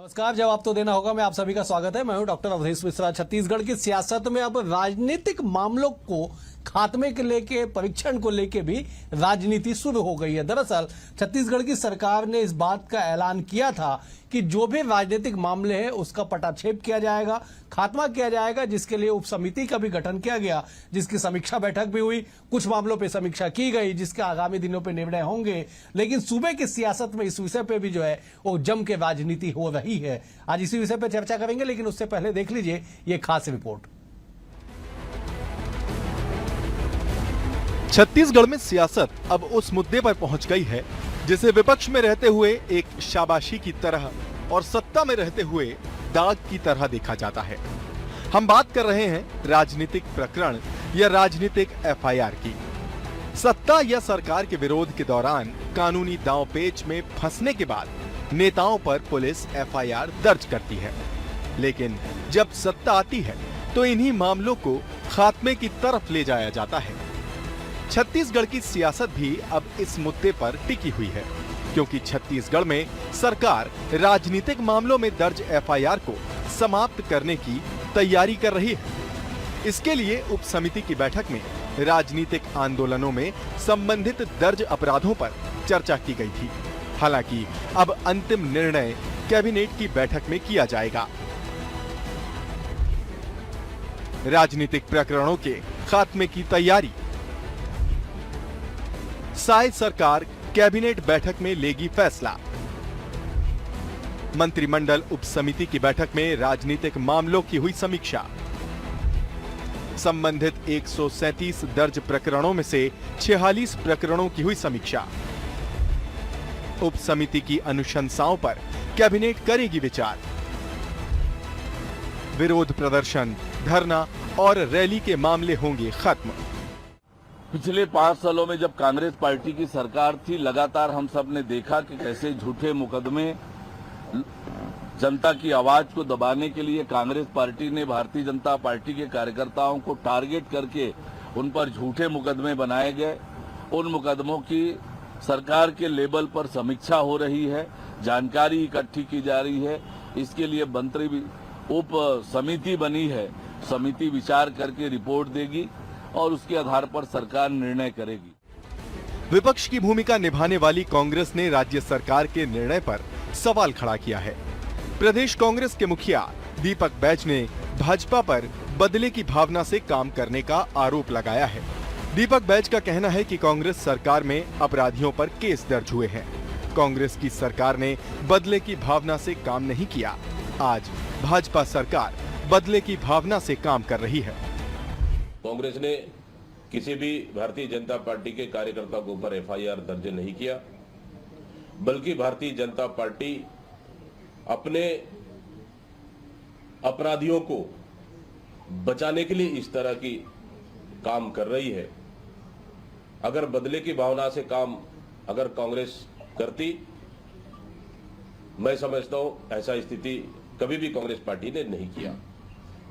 नमस्कार, जवाब तो देना होगा। मैं आप सभी का स्वागत है। मैं हूं डॉक्टर अवधेश मिश्रा। छत्तीसगढ़ की सियासत में अब राजनीतिक मामलों को खात्मे के लेके, परीक्षण को लेके भी राजनीति शुरू हो गई है। दरअसल छत्तीसगढ़ की सरकार ने इस बात का ऐलान किया था कि जो भी राजनीतिक मामले हैं उसका पटाक्षेप किया जाएगा, खात्मा किया जाएगा, जिसके लिए उप समिति का भी गठन किया गया, जिसकी समीक्षा बैठक भी हुई। कुछ मामलों पे समीक्षा की गई जिसके आगामी दिनों पे निर्णय होंगे। लेकिन सूबे की सियासत में इस विषय पे भी जो है वो जम के राजनीति हो रही है। आज इसी विषय पे चर्चा करेंगे, लेकिन उससे पहले देख लीजिए ये खास रिपोर्ट। छत्तीसगढ़ में सियासत अब उस मुद्दे पर पहुंच गई है जिसे विपक्ष में रहते हुए एक शाबाशी की तरह और सत्ता में रहते हुए दाग की तरह देखा जाता है। हम बात कर रहे हैं राजनीतिक प्रकरण या राजनीतिक एफआईआर की। सत्ता या सरकार के विरोध के दौरान कानूनी दांवपेच में फंसने के बाद नेताओं पर पुलिस एफआईआर दर्ज करती है, लेकिन जब सत्ता आती है तो इन्हीं मामलों को खात्मे की तरफ ले जाया जाता है। छत्तीसगढ़ की सियासत भी अब इस मुद्दे पर टिकी हुई है, क्योंकि छत्तीसगढ़ में सरकार राजनीतिक मामलों में दर्ज एफआईआर को समाप्त करने की तैयारी कर रही है। इसके लिए उप समिति की बैठक में राजनीतिक आंदोलनों में संबंधित दर्ज अपराधों पर चर्चा की गई थी। हालांकि अब अंतिम निर्णय कैबिनेट की बैठक में किया जाएगा। राजनीतिक प्रकरणों के खात्मे की तैयारी। साय सरकार कैबिनेट बैठक में लेगी फैसला। मंत्रिमंडल उप समिति की बैठक में राजनीतिक मामलों की हुई समीक्षा। संबंधित 137 दर्ज प्रकरणों में से 46 प्रकरणों की हुई समीक्षा। उप समिति की अनुशंसाओं पर कैबिनेट करेगी विचार। विरोध प्रदर्शन, धरना और रैली के मामले होंगे खत्म। पिछले 5 सालों में जब कांग्रेस पार्टी की सरकार थी, लगातार हम सब ने देखा कि कैसे झूठे मुकदमे, जनता की आवाज को दबाने के लिए कांग्रेस पार्टी ने भारतीय जनता पार्टी के कार्यकर्ताओं को टारगेट करके उन पर झूठे मुकदमे बनाए गए। उन मुकदमों की सरकार के लेवल पर समीक्षा हो रही है, जानकारी इकट्ठी की जा रही है। इसके लिए मंत्री उप समिति बनी है। समिति विचार करके रिपोर्ट देगी और उसके आधार पर सरकार निर्णय करेगी। विपक्ष की भूमिका निभाने वाली कांग्रेस ने राज्य सरकार के निर्णय पर सवाल खड़ा किया है। प्रदेश कांग्रेस के मुखिया दीपक बैज ने भाजपा पर बदले की भावना से काम करने का आरोप लगाया है। दीपक बैज का कहना है कि कांग्रेस सरकार में अपराधियों पर केस दर्ज हुए हैं। कांग्रेस की सरकार ने बदले की भावना से काम नहीं किया। आज भाजपा सरकार बदले की भावना से काम कर रही है। कांग्रेस ने किसी भी भारतीय जनता पार्टी के कार्यकर्ता के ऊपर एफआईआर दर्ज नहीं किया, बल्कि भारतीय जनता पार्टी अपने अपराधियों को बचाने के लिए इस तरह की काम कर रही है। अगर बदले की भावना से काम अगर कांग्रेस करती, मैं समझता हूं ऐसा स्थिति कभी भी कांग्रेस पार्टी ने नहीं किया।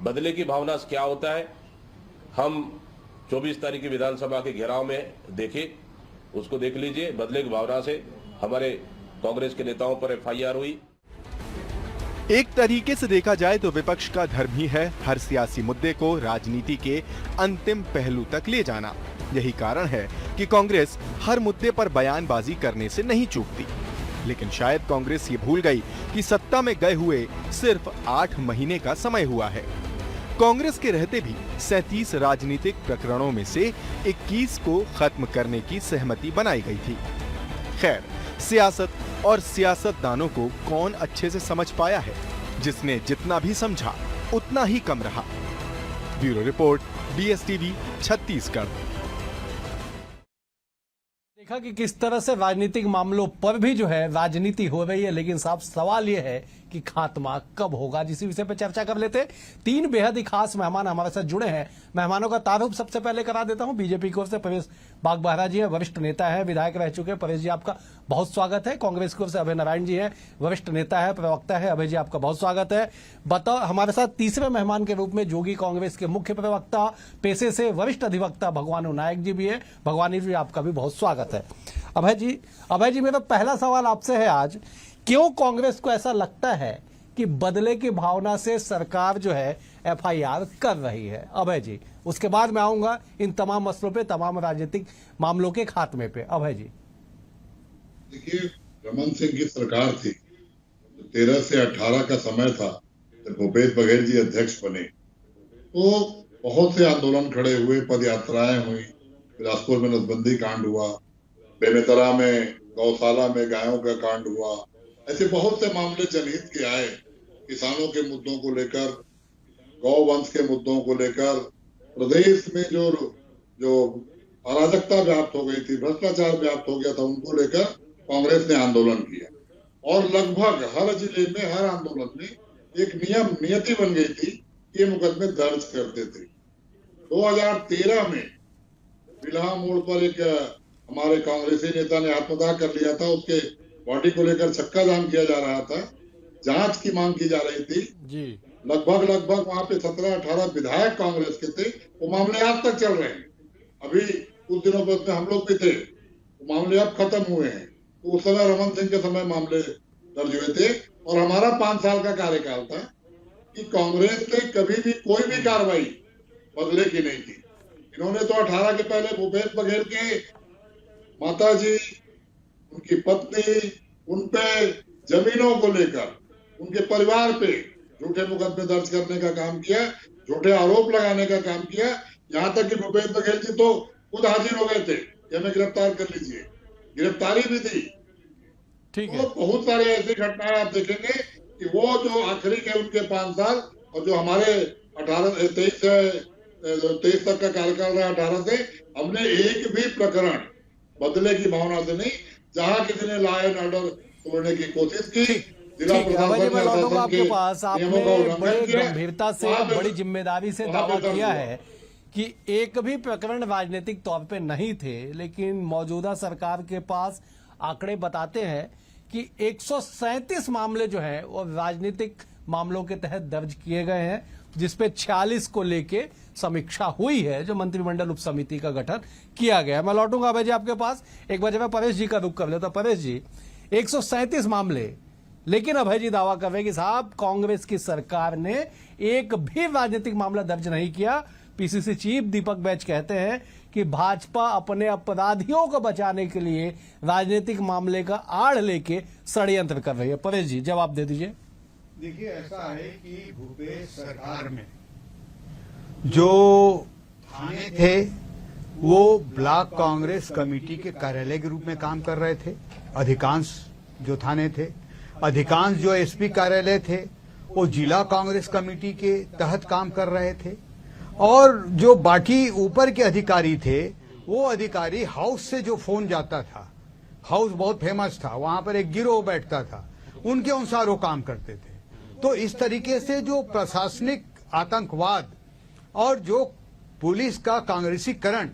बदले की भावना से क्या होता है, हम 24 तारीख की विधानसभा के घेराव में देखे, उसको देख लीजिए। बदले की भावना से हमारे कांग्रेस के नेताओं पर एफआईआर हुई। एक तरीके से देखा जाए तो विपक्ष का धर्म ही है हर सियासी मुद्दे को राजनीति के अंतिम पहलू तक ले जाना। यही कारण है कि कांग्रेस हर मुद्दे पर बयानबाजी करने से नहीं चूकती। लेकिन शायद कांग्रेस ये भूल गई कि सत्ता में गए हुए सिर्फ 8 महीने का समय हुआ है। कांग्रेस के रहते भी 37 राजनीतिक प्रकरणों में से 21 को खत्म करने की सहमति बनाई गई थी। खैर, सियासत और सियासतदानों को कौन अच्छे से समझ पाया है? जिसने जितना भी समझा उतना ही कम रहा। Bureau report, BSTV, Chhattisgarh. देखा कि किस तरह से राजनीतिक मामलों पर भी जो है राजनीति हो रही है, लेकिन साफ सवाल यह है कि खात्मा कब होगा। जिस विषय पर चर्चा कर लेते हैं। 3 बेहद ही खास मेहमान हमारे साथ जुड़े हैं। मेहमानों का तारुफ सबसे पहले करा देता हूं। बीजेपी की ओर से परेश बागबाहरा जी है, वरिष्ठ नेता है, विधायक रह चुके हैं। परेश जी, आपका बहुत स्वागत है। कांग्रेस की ओर से अभय नारायण जी है, वरिष्ठ नेता है, प्रवक्ता है। अभय जी, आपका बहुत स्वागत है। बताओ, हमारे साथ तीसरे मेहमान के रूप में जोगी कांग्रेस के मुख्य प्रवक्ता, पेशे से वरिष्ठ अधिवक्ता भगवानू नायक जी भी है। भगवानी जी, आपका भी बहुत स्वागत है। अभय जी, मेरा पहला सवाल आपसे है आज, क्यों कांग्रेस को ऐसा लगता है कि बदले की भावना से सरकार जो है एफआईआर कर रही है। अभय जी, उसके बाद मैं आऊंगा इन तमाम मसलों पे, तमाम राजनीतिक मामलों के खात्मे पे। अभय जी, देखिए, रमन सिंह की सरकार थी, 13 से 18 का समय था जब भूपेश बघेल जी अध्यक्ष बने, तो बहुत से आंदोलन खड़े हुए, पद यात्राएं हुई, बिलासपुर में नसबंदी कांड हुआ, बेमेतरा में गौशाला में गायों का कांड हुआ, ऐसे बहुत से मामले जनहित के आए। किसानों के मुद्दों को लेकर, गौवंश के मुद्दों को लेकर, प्रदेश में जो अराजकता व्याप्त हो गई थी, भ्रष्टाचार व्याप्त हो गया था, उनको लेकर कांग्रेस ने आंदोलन किया और लगभग हर जिले में, हर आंदोलन में एक नियति बन गई थी, ये मुकदमे दर्ज करते थे। 2013 में बिल्हा मोड़ पर एक हमारे कांग्रेसी नेता ने आत्मदाह कर लिया था, उसके बॉडी को लेकर चक्का जाम किया जा रहा था, जांच की मांग की जा रही थी जी। लगभग वहां पे 17-18 विधायक कांग्रेस के थे। वो मामले आज तक चल रहे हैं। अभी कुछ दिनों बाद हम लोग भी थे, वो मामले अब खत्म हुए हैं। तो उस समय रमन सिंह के समय मामले दर्ज हुए थे और हमारा 5 साल का कार्यकाल था कि कांग्रेस ने कभी भी कोई भी कार्रवाई बदले की नहीं की। इन्होंने तो 18 के पहले भूपेश बघेल के माता जी, उनकी पत्नी, उन पे जमीनों को लेकर, उनके परिवार पे झूठे मुकदमे दर्ज करने का काम किया, झूठे आरोप लगाने का काम किया। यहाँ तक कि भूपेश बघेल जी तो खुद हाजिर हो गए थे कि हमें गिरफ्तार कर लीजिए, गिरफ्तारी भी दी। ठीक है। तो बहुत सारे ऐसी घटनाएं आप देखेंगे कि वो जो आखिरी के उनके 5 साल और जो हमारे 23 तक का कार्यकाल रहा, 18 से हमने एक भी प्रकरण बदले की भावना से नहीं, जहां किसी ने लॉ एंड ऑर्डर तोड़ने की कोशिश की, जिला प्रशासन मैं लौटूंगा आपके पास। आपने बड़े गंभीरता से, बड़ी जिम्मेदारी से दावा किया है कि एक भी प्रकरण राजनीतिक तौर पे नहीं थे, लेकिन मौजूदा सरकार के पास आंकड़े बताते हैं कि 137 मामले जो है वो राजनीतिक मामलों के तहत दर्ज किए गए हैं, जिसपे 46 को लेके समीक्षा हुई है, जो मंत्रिमंडल उप समिति का गठन किया गया। मैं लौटूंगा अभय जी आपके पास। एक बार मैं परेश जी का रुख कर लेता। परेश जी, 137 मामले, लेकिन अभय जी दावा कर रहे हैं कि साहब कांग्रेस की सरकार ने एक भी राजनीतिक मामला दर्ज नहीं किया। पीसीसी चीफ दीपक बैच कहते हैं कि भाजपा अपने अपराधियों को बचाने के लिए राजनीतिक मामले का आड़ लेके षड्यंत्र कर रही है। परेश जी, जवाब दे दीजिए। देखिए, ऐसा है कि भूपेश सरकार में जो थाने थे वो ब्लॉक कांग्रेस कमेटी के कार्यालय के रूप में काम कर रहे थे। अधिकांश जो थाने थे, अधिकांश जो एसपी कार्यालय थे, वो जिला कांग्रेस कमेटी के तहत काम कर रहे थे। और जो बाकी ऊपर के अधिकारी थे, वो अधिकारी हाउस से जो फोन जाता था, हाउस बहुत फेमस था, वहां पर एक गिरोह बैठता था, उनके अनुसार वो काम करते थे। तो इस तरीके से जो प्रशासनिक आतंकवाद और जो पुलिस का कांग्रेसीकरण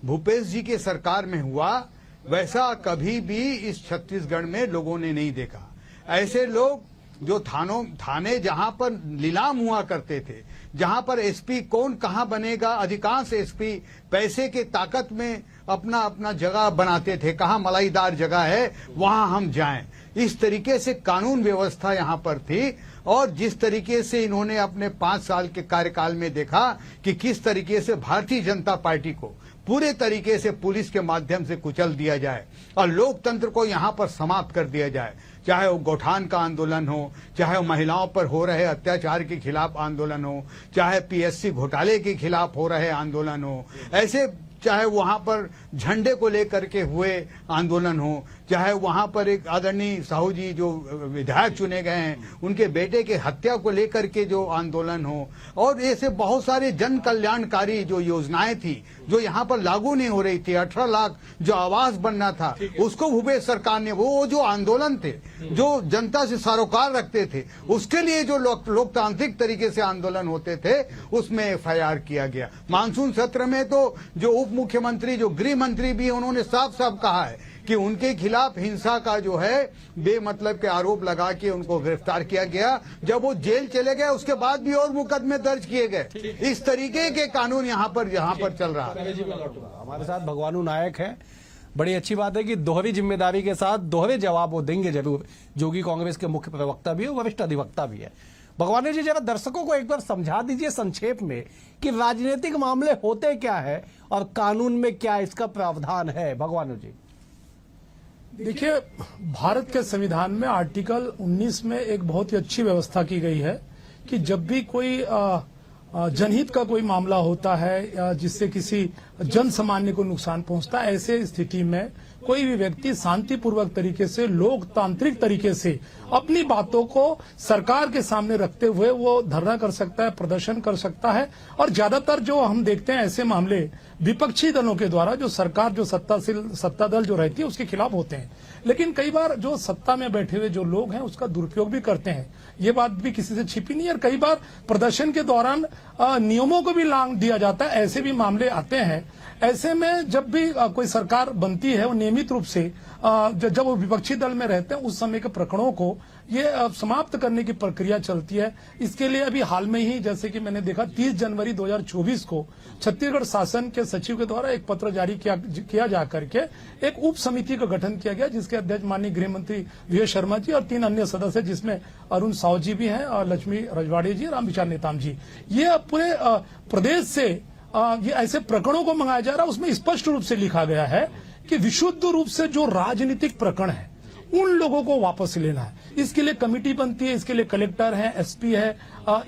भूपेश जी के सरकार में हुआ, वैसा कभी भी इस छत्तीसगढ़ में लोगों ने नहीं देखा। ऐसे लोग जो थाने जहां पर नीलाम हुआ करते थे, जहां पर एसपी कौन कहां बनेगा, अधिकांश एसपी पैसे के ताकत में अपना अपना जगह बनाते थे, कहां मलाईदार जगह है वहां हम जाएं। इस तरीके से कानून व्यवस्था यहां पर थी। और जिस तरीके से इन्होंने अपने 5 साल के कार्यकाल में देखा कि किस तरीके से भारतीय जनता पार्टी को पूरे तरीके से पुलिस के माध्यम से कुचल दिया जाए और लोकतंत्र को यहां पर समाप्त कर दिया जाए, चाहे वो गौठान का आंदोलन हो, चाहे वो महिलाओं पर हो रहे अत्याचार के खिलाफ आंदोलन हो, चाहे पीएससी घोटाले के खिलाफ हो रहे आंदोलन हो, ऐसे चाहे वहां पर झंडे को लेकर के हुए आंदोलन हो, चाहे वहां पर एक आदरणीय साहू जी जो विधायक चुने गए हैं उनके बेटे के हत्या को लेकर के जो आंदोलन हो, और ऐसे बहुत सारे जन कल्याणकारी जो योजनाएं थी जो यहाँ पर लागू नहीं हो रही थी। 18 लाख जो आवास बनना था उसको भूपेश सरकार ने, वो जो आंदोलन थे जो जनता से सरोकार रखते थे, उसके लिए जो लोकतांत्रिक तरीके से आंदोलन होते थे उसमें एफआईआर किया गया। मानसून सत्र में तो जो उप मुख्यमंत्री, जो गृह मंत्री भी, उन्होंने साफ साफ कहा है कि उनके खिलाफ हिंसा का जो है बेमतलब के आरोप लगा के उनको गिरफ्तार किया गया। जब वो जेल चले गए उसके बाद भी और मुकदमे दर्ज किए गए। इस तरीके के कानून यहाँ पर चल रहा है। हमारे साथ भगवानू नायक है। बड़ी अच्छी बात है कि दोहरी जिम्मेदारी के साथ दोहरे जवाब वो देंगे जरूर, जो कि कांग्रेस के मुख्य प्रवक्ता भी है, वरिष्ठ अधिवक्ता भी है। भगवान जी, जरा दर्शकों को एक बार समझा दीजिए संक्षेप में कि राजनीतिक मामले होते क्या है और कानून में क्या इसका प्रावधान है। भगवान जी देखिए, भारत के संविधान में आर्टिकल 19 में एक बहुत ही अच्छी व्यवस्था की गई है कि जब भी कोई जनहित का कोई मामला होता है जिससे किसी जन सामान्य को नुकसान पहुंचता है, ऐसे स्थिति में कोई भी व्यक्ति शांतिपूर्वक तरीके से, लोकतांत्रिक तरीके से अपनी बातों को सरकार के सामने रखते हुए वो धरना कर सकता है, प्रदर्शन कर सकता है। और ज्यादातर जो हम देखते हैं ऐसे मामले विपक्षी दलों के द्वारा, जो सरकार, जो सत्ता दल जो रहती है उसके खिलाफ होते हैं। लेकिन कई बार जो सत्ता में बैठे हुए जो लोग हैं उसका दुरुपयोग भी करते हैं, ये बात भी किसी से छिपी नहीं है। और कई बार प्रदर्शन के दौरान नियमों को भी लांघ दिया जाता है, ऐसे भी मामले आते हैं। ऐसे में जब भी कोई सरकार बनती है वो नियमित रूप से जब वो विपक्षी दल में रहते हैं उस समय के प्रकरणों को ये समाप्त करने की प्रक्रिया चलती है। इसके लिए अभी हाल में ही जैसे कि मैंने देखा 30 जनवरी 2024 को छत्तीसगढ़ शासन के सचिव के द्वारा एक पत्र जारी किया जा करके एक उप समिति का गठन किया गया, जिसके अध्यक्ष माननीय गृह मंत्री वीएस शर्मा जी और 3 अन्य सदस्य, जिसमें अरुण साहू जी भी हैं और लक्ष्मी रजवाड़ी जी, रामविचार नेताम जी। ये पूरे प्रदेश से ये ऐसे प्रकरणों को मंगाया जा रहा है। उसमें स्पष्ट रूप से लिखा गया है कि विशुद्ध रूप से जो राजनीतिक प्रकरण है उन लोगों को वापस लेना है। इसके लिए कमेटी बनती है, इसके लिए कलेक्टर है, एसपी है,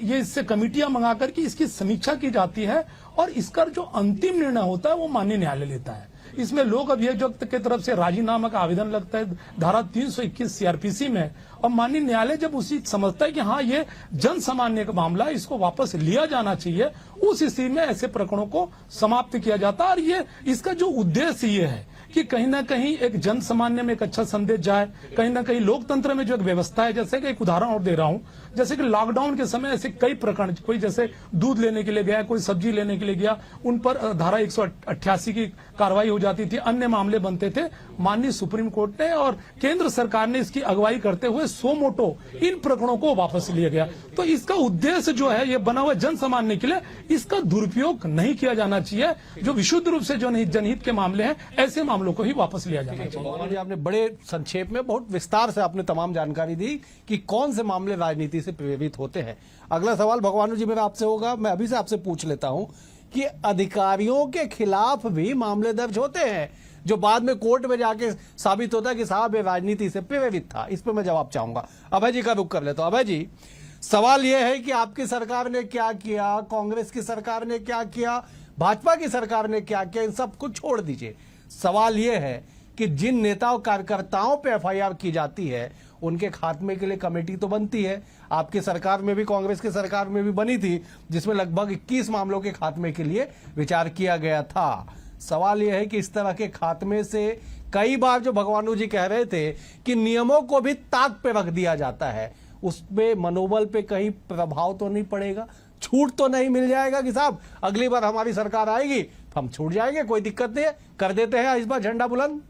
ये इससे कमेटियां मंगा करके इसकी समीक्षा की जाती है और इसका जो अंतिम निर्णय होता है वो माननीय न्यायालय लेता है। इसमें लोक अभियोजक की तरफ से राजीनामा का आवेदन लगता है धारा 321 सीआरपीसी में, और माननीय न्यायालय जब उसी समझता है कि हाँ ये जन सामान्य का मामला है, इसको वापस लिया जाना चाहिए, उस स्थिति में ऐसे प्रकरणों को समाप्त किया जाता है। और ये इसका जो उद्देश्य ये है कि कहीं ना कहीं एक जन सामान्य में एक अच्छा संदेश जाए, कहीं ना कहीं लोकतंत्र में जो एक व्यवस्था है, जैसे कि एक उदाहरण और दे रहा हूं, जैसे कि लॉकडाउन के समय ऐसे कई प्रकरण, कोई जैसे दूध लेने के लिए गया, कोई सब्जी लेने के लिए गया, उन पर धारा 188 की कार्रवाई हो जाती थी, अन्य मामले बनते थे। माननीय सुप्रीम कोर्ट ने और केंद्र सरकार ने इसकी अगुवाई करते हुए सो मोटो इन प्रकरणों को वापस लिया गया। तो इसका उद्देश्य जो है ये बना हुआ जन सामान्य के लिए, इसका दुरुपयोग नहीं किया जाना चाहिए। जो विशुद्ध रूप से जो जनहित के मामले हैं ऐसे मामलों को ही वापस लिया जाना चाहिए। भगवान जी, आपने बड़े संक्षेप में बहुत विस्तार से आपने तमाम जानकारी दी कि कौन से मामले राजनीति से प्रेरित होते हैं। अगला सवाल भगवान जी मेरा आपसे होगा, मैं अभी से आपसे पूछ लेता हूं कि अधिकारियों के खिलाफ भी मामले दर्ज होते हैं जो बाद में कोर्ट में जाके साबित होता है कि साहब ये राजनीति से प्रेरित था। इस पर मैं जवाब चाहूंगा। अभय जी का रुख कर लेता हूं। अभय जी, सवाल यह है कि आपकी सरकार ने क्या किया, कांग्रेस की सरकार ने क्या किया, भाजपा की सरकार ने क्या किया, इन सब कुछ छोड़ दीजिए। सवाल यह है कि जिन नेताओं कार्यकर्ताओं पे एफआईआर की जाती है उनके खात्मे के लिए कमेटी तो बनती है। आपकी सरकार में भी, कांग्रेस की सरकार में भी बनी थी, जिसमें लगभग 21 मामलों के खात्मे के लिए विचार किया गया था। सवाल यह है कि इस तरह के खात्मे से कई बार जो भगवानू जी कह रहे थे कि नियमों को भी ताक पे रख दिया जाता है, उसमें मनोबल पे कहीं प्रभाव तो नहीं पड़ेगा, छूट तो नहीं मिल जाएगा कि साहब अगली बार हमारी सरकार आएगी हम छूट जाएंगे, कोई दिक्कत नहीं है, कर देते हैं इस बार झंडा बुलंद।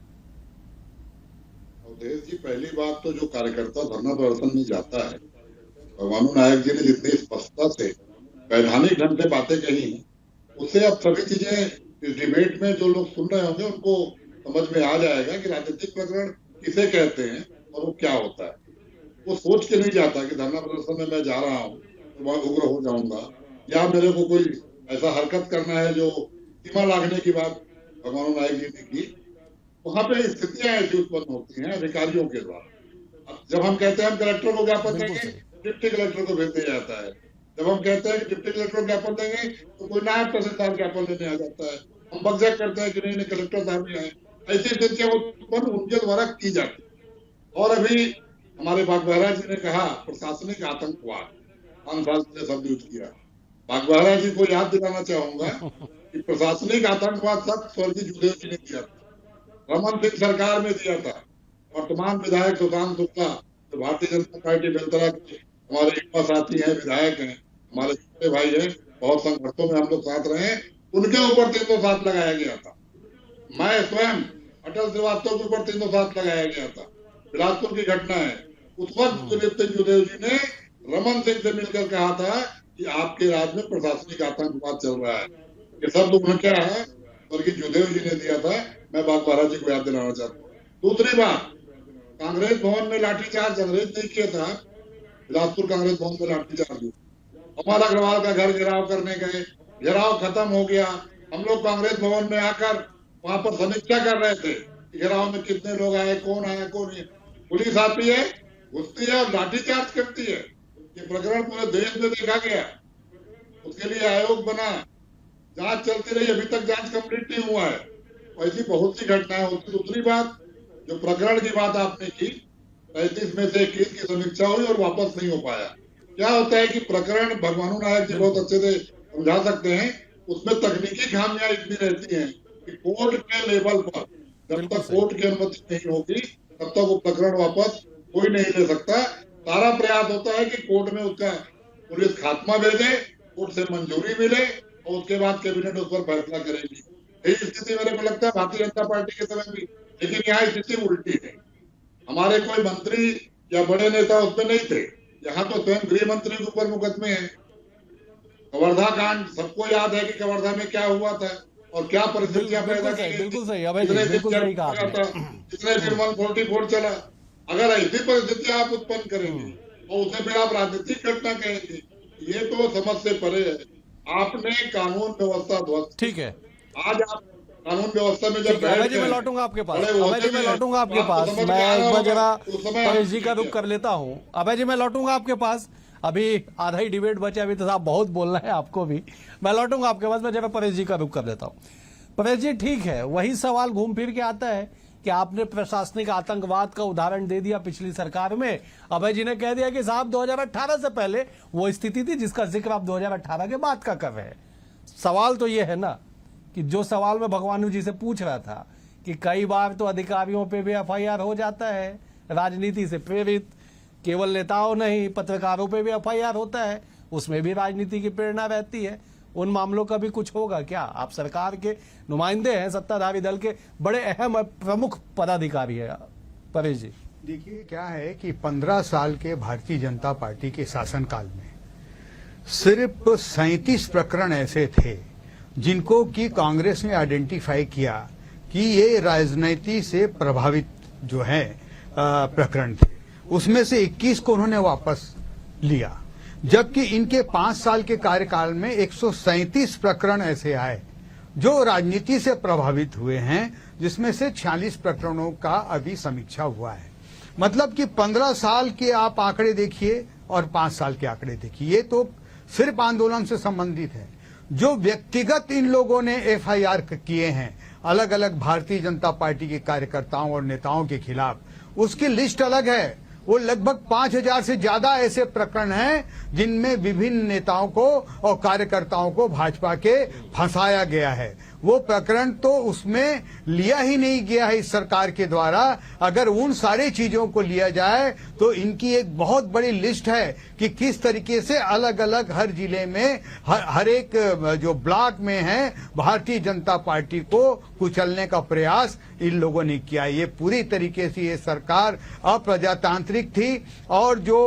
देश जी, पहली बात तो जो कार्यकर्ता धरना प्रदर्शन में जाता है, भगवानू नायक जी ने जितनी स्पष्टता से वैधानिक ढंग से बातें कही, उससे अब सभी चीजें इस डिबेट में जो लोग सुन रहे होंगे उनको समझ में आ जाएगा कि राजनीतिक प्रकरण किसे कहते हैं और वो क्या होता है। वो सोच के नहीं जाता कि धरना प्रदर्शन में मैं जा रहा हूँ तो वहां उग्र हो जाऊंगा या मेरे को कोई ऐसा हरकत करना है जो सीमा लागने की बात भगवान नायक जी ने की। वहां पे स्थितियां ऐसी उत्पन्न होती हैं अधिकारियों के द्वारा। जब हम कहते हैं हम कलेक्टर को ज्ञापन देंगे, डिप्टी कलेक्टर को भेज दिया जाता है। जब हम कहते हैं कि डिप्टी कलेक्टर को ज्ञापन देंगे तो कोई नायब तहसीलदार ज्ञापन लेने आ जाता है। हम बगजैक करते हैं कि नहीं कलेक्टर साहब भी आए। ऐसी स्थितियां उत्पन्न उनके द्वारा की जाती है। और अभी हमारे बागबहरा जी ने कहा प्रशासनिक आतंकवाद, ने शब्द यूज किया। बागबहरा जी को याद दिलाना चाहूंगा कि प्रशासनिक आतंकवाद सब स्वर्गीय जुदेव जी ने किया था, रमन सिंह सरकार में दिया था। वर्तमान विधायक सुशांत शुक्ला जो भारतीय जनता पार्टी बेलतरा के हमारे युवा साथी हैं, विधायक हैं, हमारे छोटे भाई हैं, बहुत संघर्षों में हम लोग साथ रहे, उनके ऊपर 307 लगाया गया था। मैं स्वयं अटल श्रीवास्तव के ऊपर 307 लगाया गया था। बिलासपुर की घटना है, उस वक्त जुदेव जी ने रमन सिंह से मिलकर कहा था कि आपके राज्य में प्रशासनिक आतंकवाद चल रहा है। ये शब्द उन्हें क्या है स्वर्गीय जुदेव जी ने दिया था। मैं बागबारा जी को याद दिलाना चाहता हूँ। दूसरी बात, कांग्रेस भवन में लाठीचार्ज अंग्रेज नहीं किया था, बिलासपुर कांग्रेस भवन में लाठीचार्ज हुआ। अमर अग्रवाल का घर घेराव करने गए, घेराव खत्म हो गया, हम लोग कांग्रेस भवन में आकर वहां पर समीक्षा कर रहे थे कि घेराव में कितने लोग आए, कौन आया कौन नहीं। पुलिस आती है, घुसती है और लाठीचार्ज करती है। ये प्रकरण पूरे देश में देखा गया, उसके लिए आयोग बना, जांच चलती रही, अभी तक जांच कंप्लीट नहीं हुआ है। ऐसी बहुत सी घटनाएं होती। दूसरी बात, जो प्रकरण की बात आपने की, 35 में से 21 की समीक्षा हुई और वापस नहीं हो पाया। क्या होता है कि प्रकरण भगवानू नायक जी बहुत अच्छे से समझा सकते हैं, उसमें तकनीकी खामियां इतनी रहती हैं कि कोर्ट के लेवल पर जब तक कोर्ट की अनुमति नहीं होगी तब तक वो प्रकरण वापस कोई नहीं ले सकता। सारा प्रयास होता है कि कोर्ट में उसका पुलिस खात्मा भेजे, कोर्ट से मंजूरी मिले और उसके बाद कैबिनेट उस पर फैसला करेगी। यही स्थिति मेरे को लगता है भारतीय जनता पार्टी के समय भी, लेकिन यहाँ स्थिति उल्टी है। हमारे कोई मंत्री या बड़े नेता उसमें नहीं थे, यहाँ तो स्वयं गृह मंत्री के ऊपर मुकदमे हैं। कवर्धा कांड सबको याद है कि कवर्धा में क्या हुआ था और क्या परिस्थितियां पैदा की। बिल्कुल सही, अभय जी बिल्कुल सही कहा आपने। जितने दिन 144 चला, अगर ऐसी परिस्थितियां आप उत्पन्न करेंगे और उसे फिर आप राजनीतिक घटना कहेंगे, ये तो समझ से परे है। आपने कानून व्यवस्था ध्वस्त, ठीक है, आज आप कानून व्यवस्था में जब अभय जी मैं लौटूंगा आपके पास, अभय जी मैं लौटूंगा आपके पास, मैं एक बार जरा परेश जी का रुख कर लेता हूं। अभय जी मैं लौटूंगा आपके पास, अभी आधा ही डिबेट बचा, अभी तो साहब बहुत बोलना है आपको भी, मैं लौटूंगा आपके पास। मैं जरा परेश जी का रुख कर लेता हूं। परेश जी ठीक है, वही सवाल घूम फिर के आता है कि आपने प्रशासनिक आतंकवाद का उदाहरण दे दिया पिछली सरकार में। अभय जी ने कह दिया कि साहब 2018 से पहले वो स्थिति थी जिसका जिक्र आप 2018 के बाद का कर रहे हैं। सवाल तो ये है ना कि जो सवाल मैं भगवानू जी से पूछ रहा था कि कई बार तो अधिकारियों पे भी एफआईआर हो जाता है राजनीति से प्रेरित, केवल नेताओं नहीं पत्रकारों पे भी एफआईआर होता है, उसमें भी राजनीति की प्रेरणा रहती है। उन मामलों का भी कुछ होगा क्या? आप सरकार के नुमाइंदे हैं, सत्ताधारी दल के बड़े अहम प्रमुख पदाधिकारी है परेश जी। देखिए क्या है कि 15 साल के भारतीय जनता पार्टी के शासनकाल में सिर्फ 37 प्रकरण ऐसे थे जिनको कि कांग्रेस ने आइडेंटिफाई किया कि ये राजनीति से प्रभावित जो है प्रकरण थे। उसमें से 21 को उन्होंने वापस लिया, जबकि इनके 5 साल के कार्यकाल में 137 प्रकरण ऐसे आए जो राजनीति से प्रभावित हुए हैं, जिसमें से 46 प्रकरणों का अभी समीक्षा हुआ है। मतलब कि 15 साल के आप आंकड़े देखिए और 5 साल के आंकड़े देखिए, ये तो सिर्फ आंदोलन से संबंधित है। जो व्यक्तिगत इन लोगों ने एफआईआर किए हैं अलग अलग भारतीय जनता पार्टी के कार्यकर्ताओं और नेताओं के खिलाफ, उसकी लिस्ट अलग है। वो लगभग 5000 से ज्यादा ऐसे प्रकरण हैं जिनमें विभिन्न नेताओं को और कार्यकर्ताओं को भाजपा के फंसाया गया है। वो प्रकरण तो उसमें लिया ही नहीं गया है इस सरकार के द्वारा। अगर उन सारी चीजों को लिया जाए तो इनकी एक बहुत बड़ी लिस्ट है कि किस तरीके से अलग अलग हर जिले में हर एक जो ब्लॉक में है भारतीय जनता पार्टी को कुचलने का प्रयास इन लोगों ने किया। ये पूरी तरीके से ये सरकार अप्रजातांत्रिक थी और जो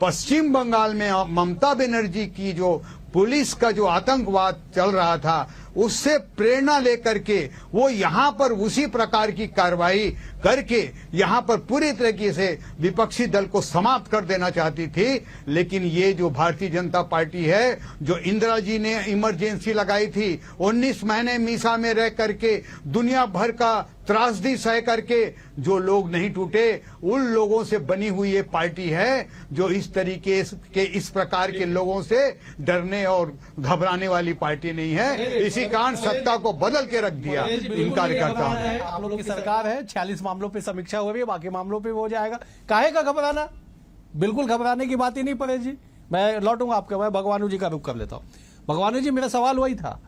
पश्चिम बंगाल में ममता बनर्जी की जो पुलिस का जो आतंकवाद चल रहा था उससे प्रेरणा लेकर के वो यहाँ पर उसी प्रकार की कार्रवाई करके यहाँ पर पूरी तरीके से विपक्षी दल को समाप्त कर देना चाहती थी। लेकिन ये जो भारतीय जनता पार्टी है, जो इंदिरा जी ने इमरजेंसी लगाई थी, 19 महीने मीसा में रह करके दुनिया भर का त्रासदी सह करके जो लोग नहीं टूटे, उन लोगों से बनी हुई ये पार्टी है जो इस तरीके के इस प्रकार के लोगों से डरने और घबराने वाली पार्टी नहीं है। इसी कारण सत्ता को बदल के रख दिया इन कार्यकर्ताओं ने। आप लोग की सरकार है, 46 मामलों पे समीक्षा हुई है, बाकी मामलों पे हो जाएगा। काहे का घबराना? बिल्कुल घबराने की बात ही नहीं पड़े जी। मैं लौटूंगा आपका, मैं भगवानू जी का रुख कर लेता हूं। भगवानू जी, मेरा सवाल वही था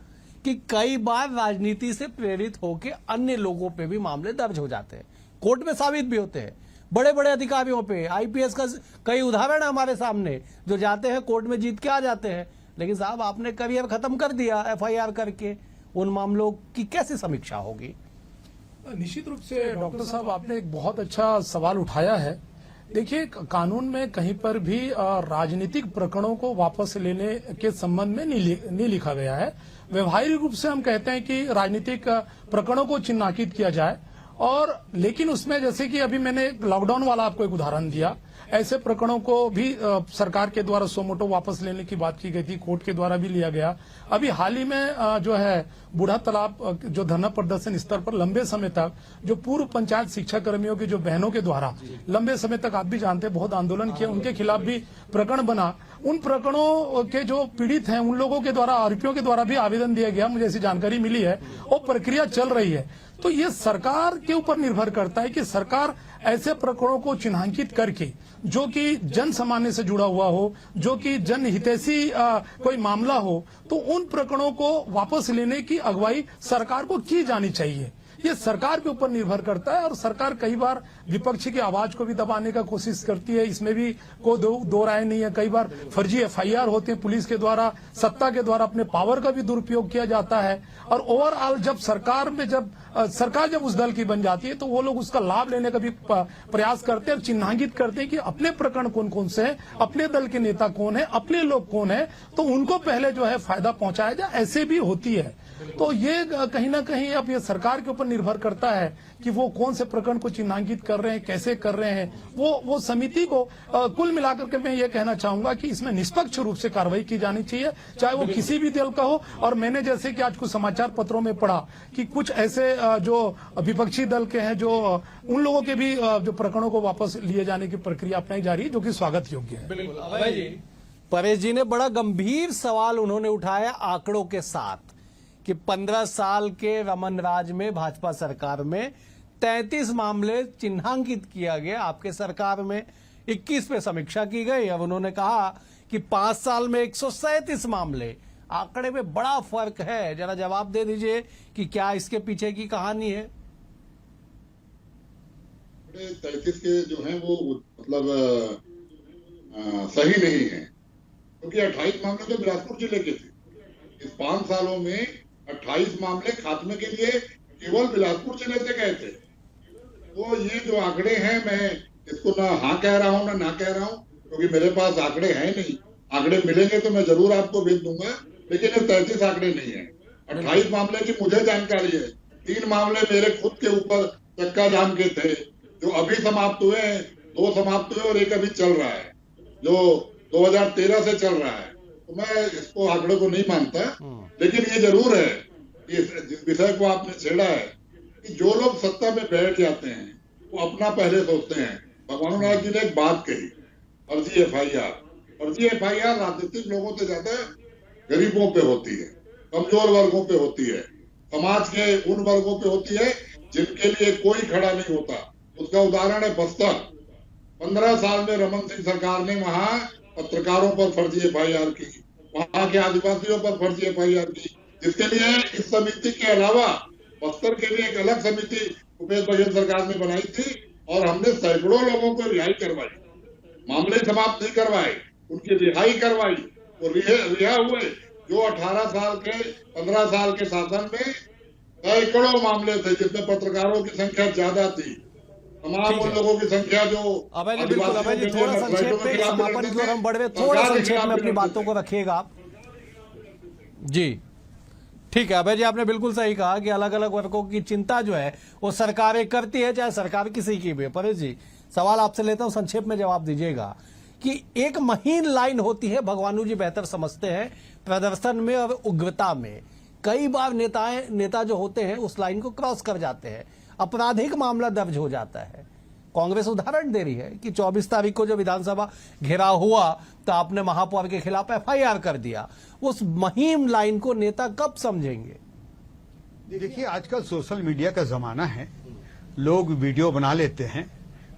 कि कई बार राजनीति से प्रेरित होकर अन्य लोगों पे भी मामले दर्ज हो जाते हैं, कोर्ट में साबित भी होते हैं। बड़े बड़े अधिकारियों पे, आईपीएस का कई उदाहरण है हमारे सामने, जो जाते हैं कोर्ट में जीत के आ जाते हैं। लेकिन साहब आपने करियर खत्म कर दिया एफआईआर करके, उन मामलों की कैसे समीक्षा होगी? निश्चित रूप से डॉक्टर साहब आपने एक बहुत अच्छा सवाल उठाया है देखिए, कानून में कहीं पर भी राजनीतिक प्रकरणों को वापस लेने के संबंध में नहीं लिखा गया है। व्यवहारिक रूप से हम कहते हैं कि राजनीतिक प्रकरणों को चिन्हांकित किया जाए, और लेकिन उसमें जैसे कि अभी मैंने लॉकडाउन वाला आपको एक उदाहरण दिया, ऐसे प्रकरणों को भी सरकार के द्वारा सोमोटो वापस लेने की बात की गई थी, कोर्ट के द्वारा भी लिया गया। अभी हाल ही में जो है बूढ़ा तालाब जो धरना प्रदर्शन स्तर पर लंबे समय तक जो पूर्व पंचायत शिक्षा कर्मियों की जो बहनों के द्वारा लंबे समय तक, आप भी जानते हैं, बहुत आंदोलन किया, उनके खिलाफ भी प्रकरण बना। उन प्रकरणों के जो पीड़ित हैं उन लोगों के द्वारा, आरोपियों के द्वारा भी आवेदन दिया गया, मुझे ऐसी जानकारी मिली है, और प्रक्रिया चल रही है। तो ये सरकार के ऊपर निर्भर करता है कि सरकार ऐसे प्रकरणों को चिन्हांकित करके, जो कि जन सामान्य से जुड़ा हुआ हो, जो कि जन हितैषी कोई मामला हो, तो उन प्रकरणों को वापस लेने की अगुवाई सरकार को की जानी चाहिए। ये सरकार के ऊपर निर्भर करता है, और सरकार कई बार विपक्षी की आवाज को भी दबाने का कोशिश करती है, इसमें भी कोई दो राय नहीं है। कई बार फर्जी एफआईआर होते हैं, पुलिस के द्वारा, सत्ता के द्वारा अपने पावर का भी दुरुपयोग किया जाता है। और ओवरऑल जब सरकार जब उस दल की बन जाती है, तो वो लोग उसका लाभ लेने का भी प्रयास करते हैं और चिन्हांकित करते हैं कि अपने प्रकरण कौन कौन से हैं, अपने दल के नेता कौन है, अपने लोग कौन है, तो उनको पहले जो है फायदा पहुंचाया जाए, ऐसे भी होती है। तो ये कहीं ना कहीं अब ये सरकार के ऊपर निर्भर करता है कि वो कौन से प्रकरण को चिन्हांकित कर रहे हैं, कैसे कर रहे हैं। वो समिति को कुल मिलाकर के मैं ये कहना चाहूंगा कि इसमें निष्पक्ष रूप से कार्रवाई की जानी चाहिए, चाहे वो किसी भी दल का हो। और मैंने जैसे कि आज कुछ समाचार पत्रों में पढ़ा कि कुछ ऐसे जो विपक्षी दल के हैं, जो उन लोगों के भी जो प्रकरणों को वापस लिए जाने की प्रक्रिया अपनाई जा रही है, जो कि स्वागत योग्य है। परेश जी ने बड़ा गंभीर सवाल उन्होंने उठाया आंकड़ों के साथ कि 15 साल के रमन राज में भाजपा सरकार में 33 मामले चिन्हांकित किया गया, आपके सरकार में 21 पे समीक्षा की गई। अब उन्होंने कहा कि 5 साल में 137 मामले, आंकड़े में बड़ा फर्क है। जरा जवाब दे दीजिए कि क्या इसके पीछे की कहानी है। 33 के जो हैं वो मतलब सही नहीं है, क्योंकि 28 मामले तो बिलासपुर जिले के थे। इस 5 सालों में 28 मामले खात्मे के लिए केवल बिलासपुर जिले से गए थे। तो ये जो आंकड़े हैं, मैं इसको ना हाँ कह रहा हूँ ना कह रहा हूँ, क्योंकि मेरे पास आंकड़े हैं नहीं। आंकड़े मिलेंगे तो मैं जरूर आपको भेज दूंगा, लेकिन ये 33 आंकड़े नहीं है। 28 मामले की मुझे जानकारी है। 3 मामले मेरे खुद के ऊपर चक्का जाम के थे, जो अभी समाप्त हुए हैं। 2 समाप्त हुए और एक अभी चल रहा है, जो 2013 से चल रहा है। तो मैं इसको आंकड़े को नहीं मानता, लेकिन ये जरूर है, जिस विषय को आपने छेड़ा है, कि जो लोग सत्ता में बैठ जाते हैं वो अपना पहले सोचते हैं। भगवान नाथ जी ने एक बात कही, फर्जी एफआईआर राजनीतिक लोगों से ज्यादा गरीबों पे होती है, कमजोर वर्गों पे होती है, समाज के उन वर्गों पे होती है जिनके लिए कोई खड़ा नहीं होता। उसका उदाहरण है बस्तर। 15 साल में रमन सिंह सरकार ने वहां पत्रकारों पर फर्जी एफआईआर की, वहां के आदिवासियों पर फर्जी एफआईआर की, जिसके लिए इस समिति के अलावा बस्तर के लिए एक अलग समिति भूपेश बघेल सरकार ने बनाई थी, और हमने सैकड़ों लोगों को रिहाई करवाई, मामले समाप्त नहीं करवाए, उनकी रिहाई करवाई। वो रिहा हुए जो 18 साल के 15 साल के शासन में सैकड़ों मामले थे, जिसमें पत्रकारों की संख्या ज्यादा थी। तमाम उन लोगों की संख्या जो अभय जी, बिल्कुल अभय जी, थोड़ा संक्षेप में समापन की ओर हम बढ़ रहे, थोड़ा संक्षेप में अपनी बातों को रखिएगा आप जी। ठीक है अभय जी, आपने बिल्कुल सही कहा कि अलग अलग वर्गों की चिंता जो है वो सरकारें करती है, चाहे सरकार किसी की भी। परेश जी, सवाल आपसे लेता हूं, संक्षेप में जवाब दीजिएगा कि एक महीन लाइन होती है, भगवानू जी बेहतर समझते हैं, प्रदर्शन में और उग्रता में। कई बार नेता जो होते हैं उस लाइन को क्रॉस कर जाते हैं, आपराधिक मामला दर्ज हो जाता है। कांग्रेस उदाहरण दे रही है कि 24 तारीख को जब विधानसभा घेराव हुआ तो आपने महापौर के खिलाफ एफआईआर कर दिया। उस महीम लाइन को नेता कब समझेंगे? देखिए, आजकल सोशल मीडिया का जमाना है, लोग वीडियो बना लेते हैं,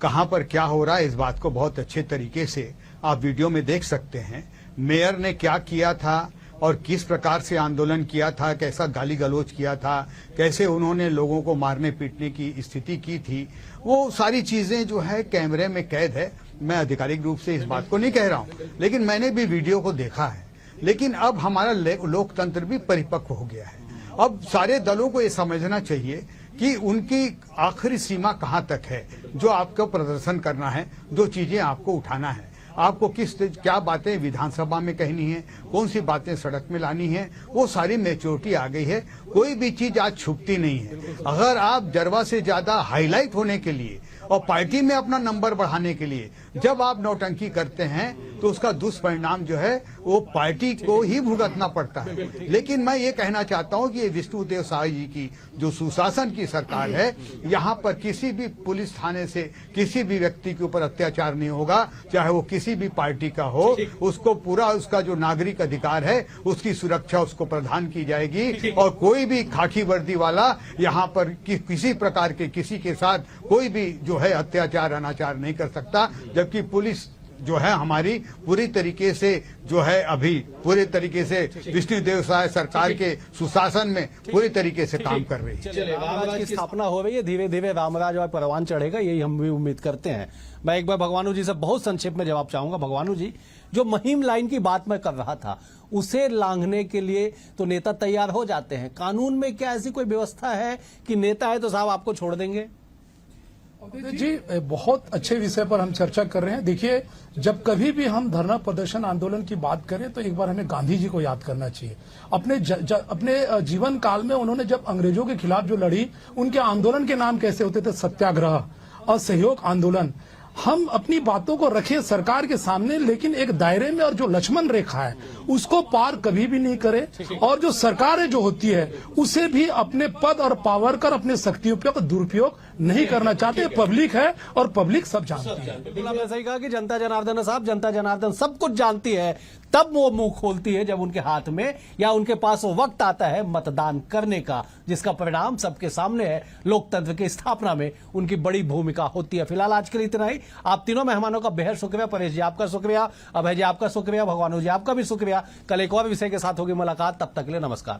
कहां पर क्या हो रहा है इस बात को बहुत अच्छे तरीके से आप वीडियो में देख सकते हैं। मेयर ने क्या किया था और किस प्रकार से आंदोलन किया था, कैसा गाली गलौज किया था, कैसे उन्होंने लोगों को मारने पीटने की स्थिति की थी, वो सारी चीजें जो है कैमरे में कैद है। मैं आधिकारिक रूप से इस बात को नहीं कह रहा हूं, लेकिन मैंने भी वीडियो को देखा है। लेकिन अब हमारा लोकतंत्र भी परिपक्व हो गया है। अब सारे दलों को ये समझना चाहिए कि उनकी आखिरी सीमा कहां तक है, जो आपको प्रदर्शन करना है, जो चीजें आपको उठाना है, आपको क्या बातें विधानसभा में कहनी है, कौन सी बातें सड़क में लानी है, वो सारी मैच्योरिटी आ गई है। कोई भी चीज आज छुपती नहीं है। अगर आप जरवा से ज्यादा हाईलाइट होने के लिए और पार्टी में अपना नंबर बढ़ाने के लिए जब आप नौटंकी करते हैं तो उसका दुष्परिणाम जो है वो पार्टी को ही भुगतना पड़ता है। लेकिन मैं ये कहना चाहता हूं कि ये विष्णुदेव साय जी की जो सुशासन की सरकार है, यहाँ पर किसी भी पुलिस थाने से किसी भी व्यक्ति के ऊपर अत्याचार नहीं होगा, चाहे वो किसी भी पार्टी का हो। उसको पूरा उसका जो नागरिक अधिकार है उसकी सुरक्षा उसको प्रदान की जाएगी और कोई भी खाकी वर्दी वाला यहाँ पर किसी प्रकार के किसी के साथ कोई भी जो है अत्याचार अनाचार नहीं कर सकता। जबकि पुलिस जो है हमारी पूरी तरीके से जो है अभी पूरे तरीके से विष्णुदेव साय सरकार के सुशासन में पूरी तरीके से काम कर रही है। रामराज की स्थापना हो रही है, धीरे धीरे रामराज और परवान चढ़ेगा, यही हम भी उम्मीद करते हैं। मैं एक बार भगवानू जी से बहुत संक्षेप में जवाब चाहूंगा। भगवानू जी, जो मुहिम लाइन की बात मैं कर रहा था उसे लांघने के लिए तो नेता तैयार हो जाते हैं, कानून में क्या ऐसी कोई व्यवस्था है कि नेता है तो साहब आपको छोड़ देंगे? जी, बहुत अच्छे विषय पर हम चर्चा कर रहे हैं। देखिए, जब कभी भी हम धरना प्रदर्शन आंदोलन की बात करें तो एक बार हमें गांधी जी को याद करना चाहिए। अपने जीवन काल में उन्होंने जब अंग्रेजों के खिलाफ जो लड़ी, उनके आंदोलन के नाम कैसे होते थे? सत्याग्रह, असहयोग आंदोलन। हम अपनी बातों को रखें सरकार के सामने, लेकिन एक दायरे में, और जो लक्ष्मण रेखा है उसको पार कभी भी नहीं करे। और जो सरकारें जो होती है उसे भी अपने पद और पावर कर अपने शक्तियों का दुरुपयोग नहीं करना चाहते। पब्लिक है और पब्लिक सब जानती है। बिल्कुल आपने सही कहा कि जनता जनार्दन साहब, जनता जनार्दन सब कुछ जानती है, तब वो मुंह खोलती है जब उनके हाथ में या उनके पास वो वक्त आता है मतदान करने का, जिसका परिणाम सबके सामने है। लोकतंत्र की स्थापना में उनकी बड़ी भूमिका होती है। फिलहाल आज के लिए इतना ही। आप तीनों मेहमानों का बेहद शुक्रिया। परेश जी आपका शुक्रिया, अभय जी आपका शुक्रिया, भगवानू जी आपका भी शुक्रिया। कल एक और विषय के साथ होगी मुलाकात, तब तक के लिए नमस्कार।